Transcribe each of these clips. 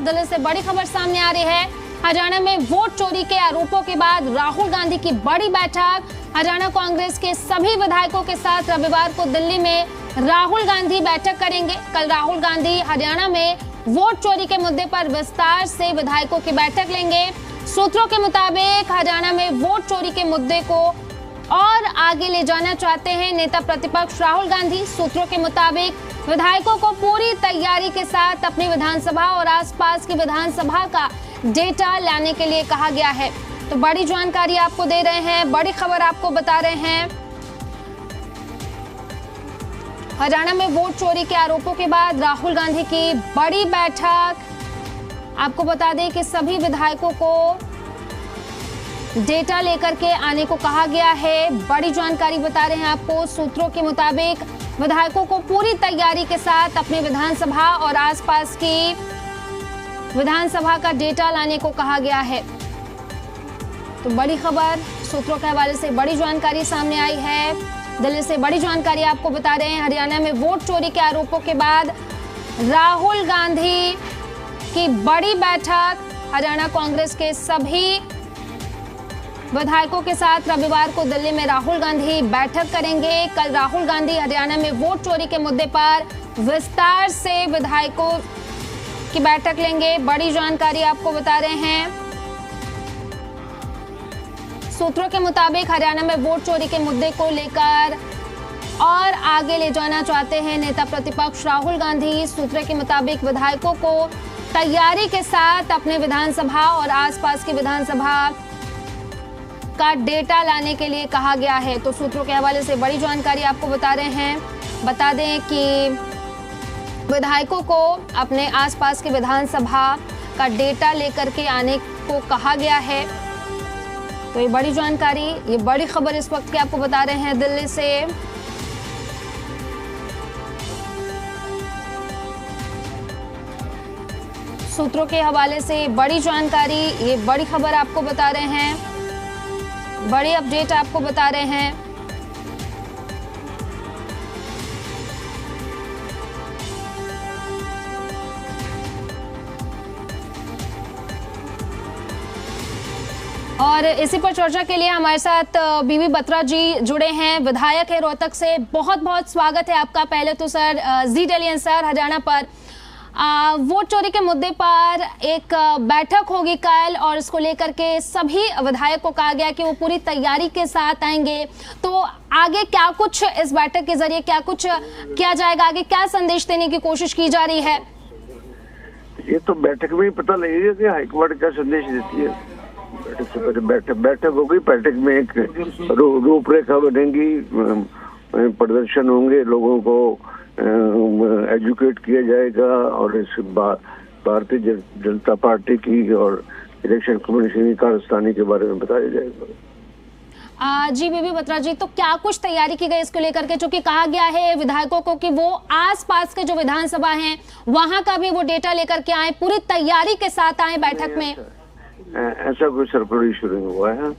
दिल्ली से बड़ी खबर सामने आ रही है। हरियाणा में वोट चोरी के आरोपों के बाद राहुल गांधी की बड़ी बैठक। हरियाणा कांग्रेस के सभी विधायकों के साथ रविवार को दिल्ली में राहुल गांधी बैठक करेंगे। कल राहुल गांधी हरियाणा में वोट चोरी के मुद्दे पर विस्तार से विधायकों की बैठक लेंगे। सूत्रों के मुताबिक हरियाणा में वोट चोरी के मुद्दे को और आगे ले जाना चाहते हैं नेता प्रतिपक्ष राहुल गांधी। सूत्रों के मुताबिक विधायकों को पूरी तैयारी के साथ अपनी विधानसभा और आसपास की विधानसभा का डेटा लाने के लिए कहा गया है। तो बड़ी जानकारी आपको दे रहे हैं, बड़ी खबर आपको बता रहे हैं। हरियाणा में वोट चोरी के आरोपों के बाद राहुल गांधी की बड़ी बैठक। आपको बता दें कि सभी विधायकों को डेटा लेकर के आने को कहा गया है। बड़ी जानकारी बता रहे हैं आपको। सूत्रों के मुताबिक विधायकों को पूरी तैयारी के साथ अपनी विधानसभा और आसपास की विधानसभा का डेटा लाने को कहा गया है। तो बड़ी खबर सूत्रों के हवाले से बड़ी जानकारी सामने आई है। दिल्ली से बड़ी जानकारी आपको बता रहे हैं। हरियाणा में वोट चोरी के आरोपों के बाद राहुल गांधी की बड़ी बैठक। हरियाणा कांग्रेस के सभी विधायकों के साथ रविवार को दिल्ली में राहुल गांधी बैठक करेंगे। कल राहुल गांधी हरियाणा में वोट चोरी के मुद्दे पर विस्तार से विधायकों की बैठक लेंगे। बड़ी जानकारी आपको बता रहे हैं। सूत्रों के मुताबिक हरियाणा में वोट चोरी के मुद्दे को लेकर और आगे ले जाना चाहते हैं नेता प्रतिपक्ष राहुल गांधी। सूत्रों के मुताबिक विधायकों को तैयारी के साथ अपने विधानसभा और आसपास की विधानसभा का डेटा लाने के लिए कहा गया है। तो सूत्रों के हवाले से बड़ी जानकारी आपको बता रहे हैं। बता दें कि विधायकों को अपने आसपास की विधानसभा का डेटा लेकर के आने को कहा गया है। तो ये बड़ी जानकारी, ये बड़ी खबर इस वक्त की आपको बता रहे हैं दिल्ली से। सूत्रों के हवाले से बड़ी जानकारी, ये बड़ी खबर आपको बता रहे हैं, बड़ी अपडेट आपको बता रहे हैं। और इसी पर चर्चा के लिए हमारे साथ बीबी बत्रा जी जुड़े हैं, विधायक है रोहतक से। बहुत बहुत स्वागत है आपका। पहले तो सर जी डेलियन सर, हरियाणा पर वोट चोरी के मुद्दे पर एक बैठक होगी कल और इसको लेकर के सभी विधायक को कहा गया कि वो पूरी तैयारी के साथ आएंगे। तो आगे क्या कुछ इस बैठक के जरिए क्या कुछ किया जाएगा, आगे क्या संदेश देने की कोशिश की जा रही है? ये तो बैठक में ही पता लगेगा कि हाईकोर्ट क्या संदेश देती है। बैठक से पहले बैठक होगी, बैठक में एक रूपरेखा बनेगी, प्रदर्शन होंगे, लोगों को एजुकेट किया जाएगा और इस भारतीय जनता पार्टी की और इलेक्शन कमीशन की कार्यस्थानी के बारे में बताया जाएगा। जी बीबी बत्रा जी, तो क्या कुछ तैयारी की गई इसको लेकर के? चूंकि कहा गया है विधायकों को कि वो आसपास के जो विधानसभा हैं वहां का भी वो डेटा लेकर के आए, पूरी तैयारी के साथ आए बैठक में। ऐसा कोई सर्कुलर इशू नहीं हुआ है,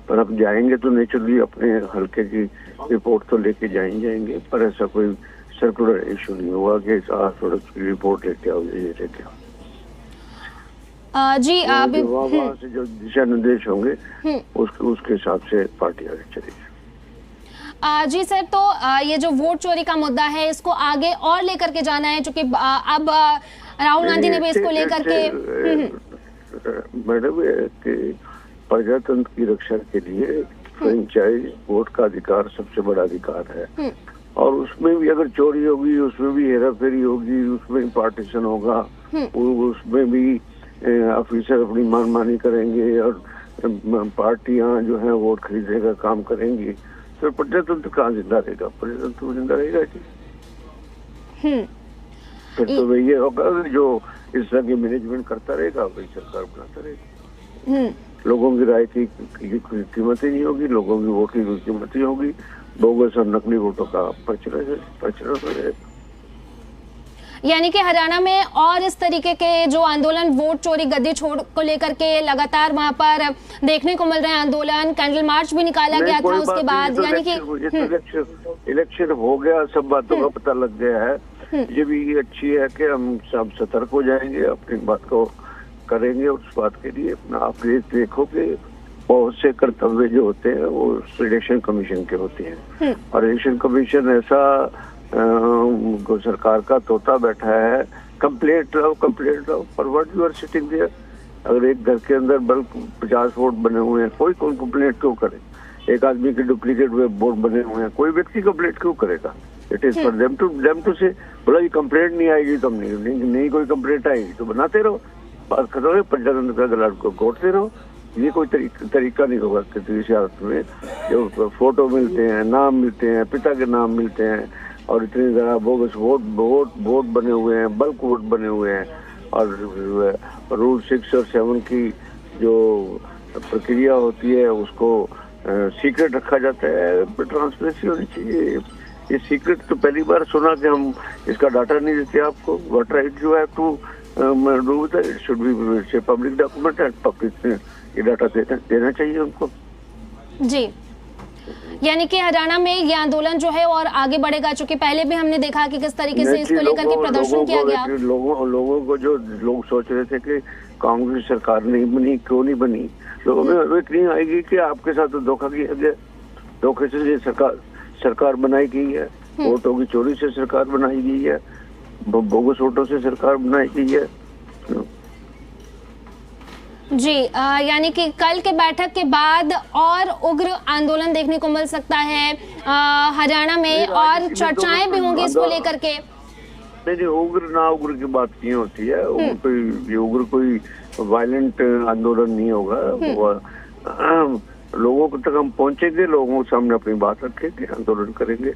पर अब जाएंगे तो नेचुरली अपने हल्के की रिपोर्ट तो लेके जाएंगे, पर ऐसा कोई सर्कुलर इशू नहीं हुआ कि की रिपोर्ट लेके आओ, ये लेके आओ। जी वहाँ से जो दिशा निर्देश होंगे उसके हिसाब से पार्टी आगे चलेगी। जी सर, तो ये जो वोट चोरी का मुद्दा है इसको आगे और लेकर के जाना है, क्योंकि अब राहुल गांधी ने भी इसको लेकर के मैडम कि प्रजातंत्र की रक्षा के लिए फ्रेंचाइज वोट का अधिकार सबसे बड़ा अधिकार है और उसमें भी अगर चोरी होगी, उसमें भी हेराफेरी होगी, उसमें भी पार्टीशन होगा, उसमें भी ऑफिसर अपनी मनमानी करेंगे और पार्टियां जो है वोट खरीदने का काम करेंगी, तो प्रजातंत्र कहाँ जिंदा रहेगा? प्रजातंत्र जिंदा रहेगा जी? फिर तो ये होगा जो इस तरह की मैनेजमेंट करता रहेगा वही सरकार बनाता रहेगा। लोगों की राय की कीमत ही नहीं होगी, लोगों की वोट की कीमत ही होगी, बोगस और नकली वोटों का प्रचलन हो जाएगा। यानी कि हरियाणा में और इस तरीके के जो आंदोलन वोट चोरी गद्दी छोड़ को लेकर के लगातार वहां पर देखने को मिल रहे हैं आंदोलन, कैंडल मार्च भी निकाला गया था उसके बाद, यानी कि इलेक्शन हो गया, सब बातों का पता लग गया है, ये भी अच्छी है कि हम सब सतर्क हो जाएंगे, अपनी बात को करेंगे। उस बात के लिए आप देखो कि बहुत से कर्तव्य जो होते हैं वो इलेक्शन कमीशन के होते हैं, और इलेक्शन कमीशन ऐसा सरकार का तोता बैठा है, कंप्लेंट लाओ पर what you are sitting there. अगर एक घर के अंदर बल्कि 50 वोट बने हुए हैं, कोई कंप्लेंट क्यों करे? एक आदमी के डुप्लीकेट वोट बने हुए हैं, कोई व्यक्ति कंप्लेंट क्यों करेगा? It is for them to say. बोला ये कंप्लेंट नहीं आएगी तो हम नहीं कोई कंप्लेंट आएगी तो बनाते रहो, बात खत्म है, पंचायत का गलाट को घोटते रहो। ये कोई तरीका नहीं होगा किसी हालत में। जो फोटो मिलते हैं, नाम मिलते हैं, पिता के नाम मिलते हैं, और इतने ज़्यादा बोगस वोट बने हुए हैं, बल्क वोट बने हुए हैं, और रूल 6 और 7 की जो प्रक्रिया होती है उसको सीक्रेट रखा जाता है। ट्रांसपेरेंसी होनी चाहिए। ये सीक्रेट तो पहली बार सुना कि हम इसका डाटा नहीं देते आपको। What right you have to do with it should be public document and public ये डाटा देना चाहिए उनको। जी, यानी कि हरियाणा में ये आंदोलन जो है और आगे बढ़ेगा, चूंकि पहले भी हमने देखा कि किस तरीके से इसको लेकर के प्रदर्शन किया गया। लोगों को जो लोग सोच रहे थे कि कांग्रेस सरकार नहीं बनी, क्यों नहीं बनी, लोगों में इतनी आएगी कि आपके साथ तो धोखा किया गया, धोखे से सरकार बनाई गई है, वोटों की चोरी से सरकार बनाई गई है, बोगस वोटों से सरकार बनाई गई है। जी, यानी कि कल के बैठक के बाद और उग्र आंदोलन देखने को मिल सकता है हरियाणा में, और चर्चाएं भी होंगी इसको लेकर के। नहीं, उग्र की बात नहीं होती है। उग्र कोई वायलेंट आंदोलन नहीं होगा। लोगों तक हम पहुंचेंगे, लोगों के सामने अपनी बात रखेंगे, आंदोलन करेंगे,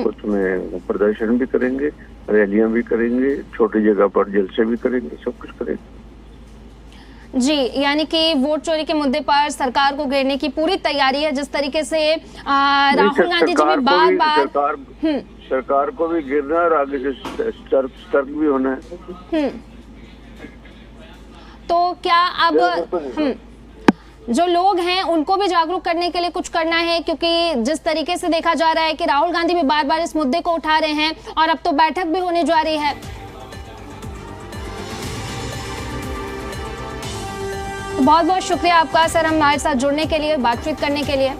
उसमें प्रदर्शन भी करेंगे, रैलियां भी करेंगे, छोटी जगह पर जलसे भी करेंगे, सब कुछ करेंगे। जी, यानी कि वोट चोरी के मुद्दे पर सरकार को घेरने की पूरी तैयारी है। जिस तरीके से राहुल गांधी जी भी बार सरकार को भी घेरना और आगे से सतर्क भी होना है। तो क्या अब जो लोग हैं उनको भी जागरूक करने के लिए कुछ करना है, क्योंकि जिस तरीके से देखा जा रहा है कि राहुल गांधी भी बार बार इस मुद्दे को उठा रहे हैं और अब तो बैठक भी होने जा रही है। बहुत बहुत शुक्रिया आपका सर, हमारे साथ जुड़ने के लिए, बातचीत करने के लिए।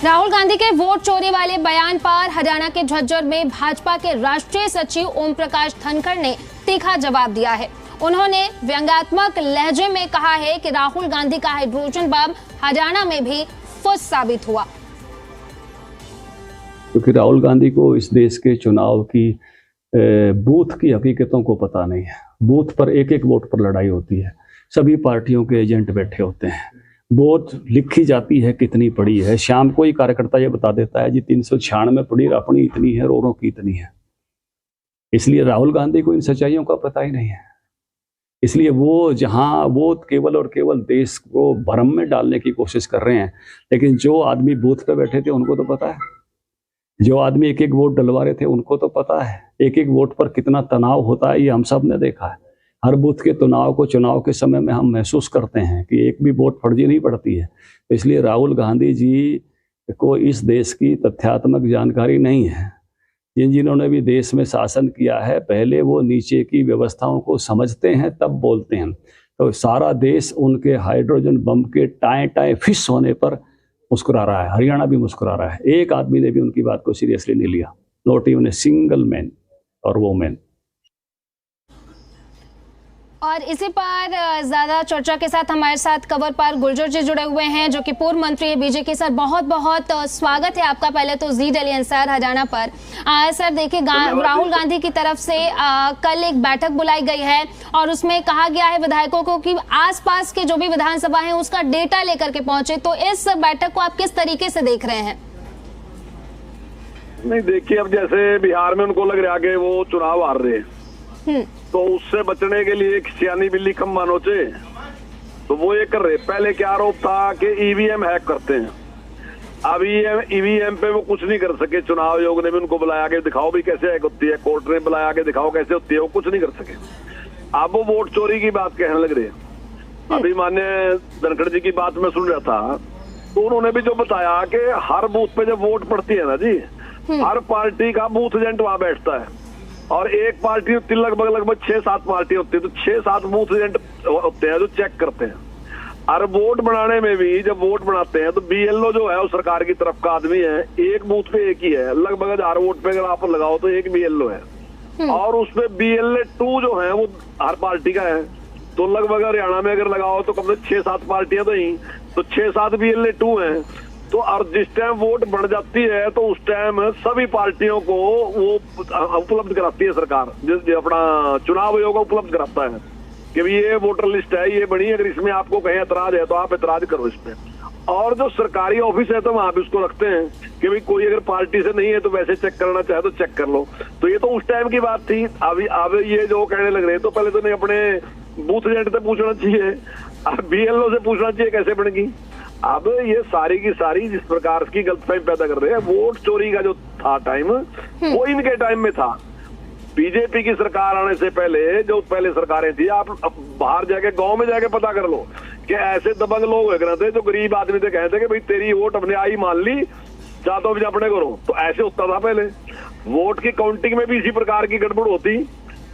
राहुल गांधी के वोट चोरी वाले बयान पर हरियाणा के झज्जर में भाजपा के राष्ट्रीय सचिव ओम प्रकाश धनखड़ ने तीखा जवाब दिया है। उन्होंने व्यंग्यात्मक लहजे में कहा है कि राहुल गांधी का हाइड्रोजन बम हरियाणा में भी फुस साबित हुआ। क्योंकि राहुल गांधी को इस देश के चुनाव की बूथ की हकीकतों को पता नहीं है। बूथ पर एक एक वोट पर लड़ाई होती है, सभी पार्टियों के एजेंट बैठे होते हैं, वोट लिखी जाती है कितनी पड़ी है। शाम को ही कार्यकर्ता ये बता देता है जी 396 पड़ी, अपनी इतनी है, रोरों की इतनी है। इसलिए राहुल गांधी को इन सच्चाइयों का पता ही नहीं है। इसलिए वो जहां वो केवल और केवल देश को भ्रम में डालने की कोशिश कर रहे हैं, लेकिन जो आदमी बूथ पे बैठे थे उनको तो पता है, जो आदमी एक एक वोट डलवा रहे थे उनको तो पता है, एक एक वोट पर कितना तनाव होता है, ये हम सब ने देखा है। हर बूथ के तनाव को चुनाव के समय में हम महसूस करते हैं कि एक भी वोट फर्जी नहीं पड़ती है। तो इसलिए राहुल गांधी जी को इस देश की तथ्यात्मक जानकारी नहीं है। जिन्होंने भी देश में शासन किया है, पहले वो नीचे की व्यवस्थाओं को समझते हैं तब बोलते हैं। तो सारा देश उनके हाइड्रोजन बम के टाए टाए फिश होने पर मुस्कुरा रहा है, हरियाणा भी मुस्कुरा रहा है। एक आदमी ने भी उनकी बात को सीरियसली नहीं लिया, not even a single man और वोमेन। और इसी पर ज्यादा चर्चा के साथ हमारे साथ कवर पर गुलजर जी जुड़े हुए हैं, जो कि पूर्व मंत्री है बीजेपी। सर, बहुत बहुत स्वागत है आपका पहले तो जी डेली एनसीआर हरियाणा पर। सर देखिए, राहुल गांधी की तरफ से कल एक बैठक बुलाई गई है और उसमें कहा गया है विधायकों को कि आसपास के जो भी विधानसभा है उसका डेटा लेकर के पहुंचे। तो इस बैठक को आप किस तरीके से देख रहे हैं? नहीं देखिए, अब जैसे बिहार में उनको लग रहा है कि वो चुनाव हार रहे हैं, तो उससे बचने के लिए सियानी बिल्ली कम मानोचे, तो वो ये कर रहे। पहले क्या आरोप था कि ईवीएम हैक करते हैं, अब ईवीएम पे वो कुछ नहीं कर सके। चुनाव आयोग ने भी उनको बुलाया के दिखाओ भी कैसे हैक होती है, कोर्ट ने बुलाया के दिखाओ कैसे होती है, वो कुछ नहीं कर सके। अब वो वोट चोरी की बात कहने लग रहे हैं। अभी माननीय धनखड़ जी की बात मैं सुन रहा था, तो उन्होंने भी जो बताया कि हर बूथ पे जब वोट पड़ती है ना जी, हर पार्टी का बूथ एजेंट वहां बैठता है, और एक पार्टी होती लगभग 6-7 पार्टी होती है, तो 6-7 बूथ एजेंट होते हैं जो चेक करते हैं। और वोट बनाने में भी जब वोट बनाते हैं तो बीएलओ जो है वो सरकार की तरफ का आदमी है, एक बूथ पे एक ही है, लगभग 1000 वोट पे अगर आप लगाओ तो एक बीएलओ है, और उसमें BLA2 जो है वो हर पार्टी का है। तो लगभग हरियाणा में अगर लगाओ तो कम से 6-7 पार्टियां तो ही, तो 6-7 BLA2 हैं। तो और जिस टाइम वोट बढ़ जाती है तो उस टाइम सभी पार्टियों को वो उपलब्ध कराती है सरकार, जो अपना चुनाव आयोग उपलब्ध कराता है कि भाई ये वोटर लिस्ट है, ये बनी, अगर इसमें आपको कहीं एतराज है तो आप एतराज करो इस पे। और जो सरकारी ऑफिस है तो वहां पे उसको रखते हैं कि भाई कोई अगर पार्टी से नहीं है तो वैसे चेक करना चाहे तो चेक कर लो। तो ये तो उस टाइम की बात थी। अब ये जो कहने लग रहे हैं, तो पहले तो नहीं अपने बूथ एजेंट से पूछना चाहिए, अब BLO से पूछना चाहिए कैसे बनेगी। अब ये सारी की सारी जिस प्रकार की गलतफहमी पैदा कर रहे हैं, वोट चोरी का जो था टाइम वो इनके टाइम में था। बीजेपी की सरकार आने से पहले जो पहले सरकारें थी, आप बाहर जाके गांव में जाके पता कर लो कि ऐसे दबंग लोग हुए थे जो गरीब आदमी थे, कहते कि भाई तेरी वोट अपने आई मान ली, चाहते हो भी अपने करो। तो ऐसे होता था पहले। वोट की काउंटिंग में भी इसी प्रकार की गड़बड़ होती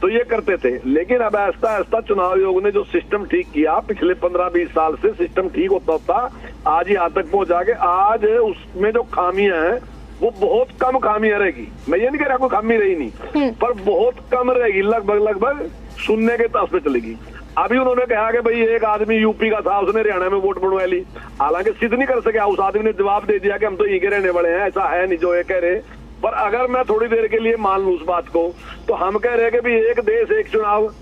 तो ये करते थे। लेकिन अब ऐसा ऐसा चुनाव आयोग ने जो सिस्टम ठीक किया, पिछले 15-20 साल से सिस्टम ठीक होता आज ही यहाँ तक पहुंचा के आज उसमें जो खामियां हैं वो बहुत कम खामियां रहेगी। मैं ये नहीं कह रहा कोई खामी रही नहीं, पर बहुत कम रहेगी, लगभग शून्य के तस पे चलेगी। अभी उन्होंने कहा कि भाई एक आदमी यूपी का था, उसने हरियाणा में वोट बनवा ली, हालांकि सिद्ध नहीं कर सके। उस आदमी ने जवाब दे दिया कि हम तो यहीं के रहने वाले हैं, ऐसा है नहीं जो ये कह रहे। पर अगर मैं थोड़ी देर के लिए मान लूं उस बात को, तो हम कह रहे हैं कि भाई एक देश एक चुनाव,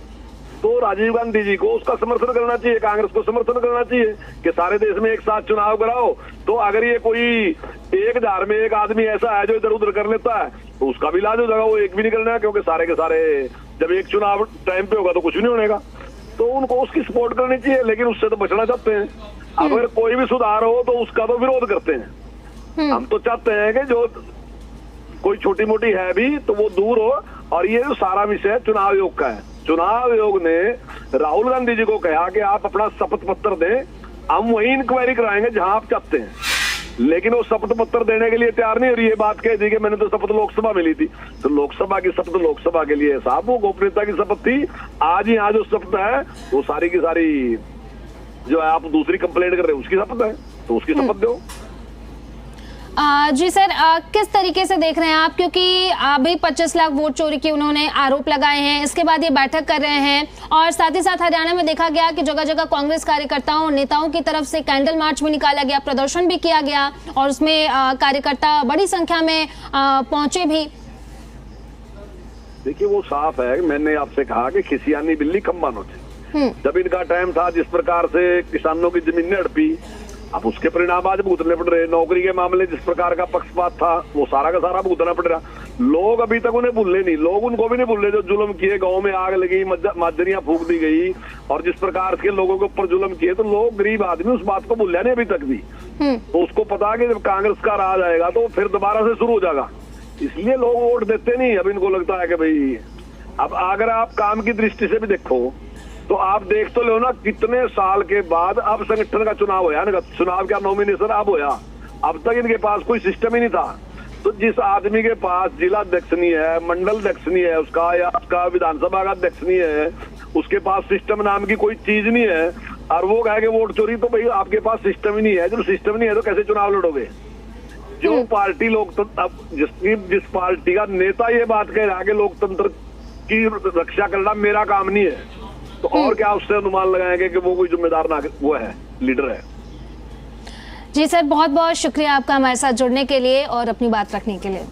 तो राजीव गांधी जी को उसका समर्थन करना चाहिए, कांग्रेस को समर्थन करना चाहिए कि सारे देश में एक साथ चुनाव कराओ। तो अगर ये कोई 1000 में एक आदमी ऐसा है जो इधर उधर कर लेता है तो उसका भी इलाज हो जाएगा। वो एक भी नहीं करना है, क्योंकि सारे के सारे जब एक चुनाव टाइम पे होगा तो कुछ नहीं होगा। तो उनको उसकी सपोर्ट करनी चाहिए, लेकिन उससे तो बचना चाहते हैं। अगर कोई भी सुधार हो तो उसका तो विरोध करते हैं। हम तो चाहते हैं कि जो कोई छोटी मोटी है भी तो वो दूर हो। और ये जो सारा विषय चुनाव आयोग का है, चुनाव आयोग ने राहुल गांधी जी को कहा कि आप अपना शपथ पत्र दें, हम वही इंक्वायरी कराएंगे जहां आप चाहते हैं। लेकिन वो शपथ पत्र देने के लिए तैयार नहीं। और ये बात कह दी कि मैंने तो शपथ लोकसभा में ली थी, तो लोकसभा की शपथ लोकसभा के लिए साहब वो गोपनीयता की शपथ थी। आज ही आज जो शपथ है वो सारी की सारी जो है आप दूसरी कंप्लेंट कर रहे हैं उसकी शपथ है, तो उसकी शपथ दो। जी सर, किस तरीके से देख रहे हैं आप, क्योंकि अभी 25 लाख वोट चोरी की उन्होंने आरोप लगाए हैं, इसके बाद ये बैठक कर रहे हैं, और साथ ही साथ हरियाणा में देखा गया कि जगह जगह कांग्रेस कार्यकर्ताओं और नेताओं की तरफ से कैंडल मार्च भी निकाला गया, प्रदर्शन भी किया गया, और उसमें कार्यकर्ता बड़ी संख्या में पहुंचे भी। देखिए वो साफ है, मैंने आपसे कहा कि खिसियानी बिल्ली कम मानो थे। जब इनका टाइम था जिस प्रकार से किसानों की जमीनें हड़पी, अब उसके परिणाम आज भुगतने पड़ रहे। नौकरी के मामले जिस प्रकार का पक्षपात था वो सारा का सारा भुगतना पड़ रहा। लोग अभी तक उन्हें भूले नहीं, लोग उनको भी नहीं भूले जो जुल्म किए, गांव में आग लगी, माजरियां फूंक दी गई, और जिस प्रकार के लोगों के ऊपर जुल्म किए, तो लोग गरीब आदमी उस बात को भूलिया नहीं अभी तक भी। तो उसको पता कि जब कांग्रेस का राज आएगा तो फिर दोबारा से शुरू हो जाएगा, इसलिए लोग वोट देते नहीं। अब इनको लगता है कि भाई, अब अगर आप काम की दृष्टि से भी देखो तो आप देख तो लो ना, कितने साल के बाद अब संगठन का चुनाव होया ना, चुनाव का नॉमिनेशन अब होया। अब तक इनके पास कोई सिस्टम ही नहीं था। तो जिस आदमी के पास जिला अध्यक्ष नहीं है, मंडल अध्यक्ष नहीं है उसका, या उसका विधानसभा का अध्यक्ष नहीं है, उसके पास सिस्टम नाम की कोई चीज नहीं है, और वो कहे कि वोट चोरी, तो भाई आपके पास सिस्टम ही नहीं है। जब सिस्टम नहीं है तो कैसे चुनाव लड़ोगे? जो पार्टी लोकतंत्र, अब जिस पार्टी का नेता ये बात कह रहा है कि लोकतंत्र की रक्षा करना मेरा काम नहीं है, तो और क्या उससे अनुमान लगाएंगे कि वो कोई जिम्मेदार ना वो है, लीडर है। जी सर, बहुत बहुत शुक्रिया आपका हमारे साथ जुड़ने के लिए और अपनी बात रखने के लिए।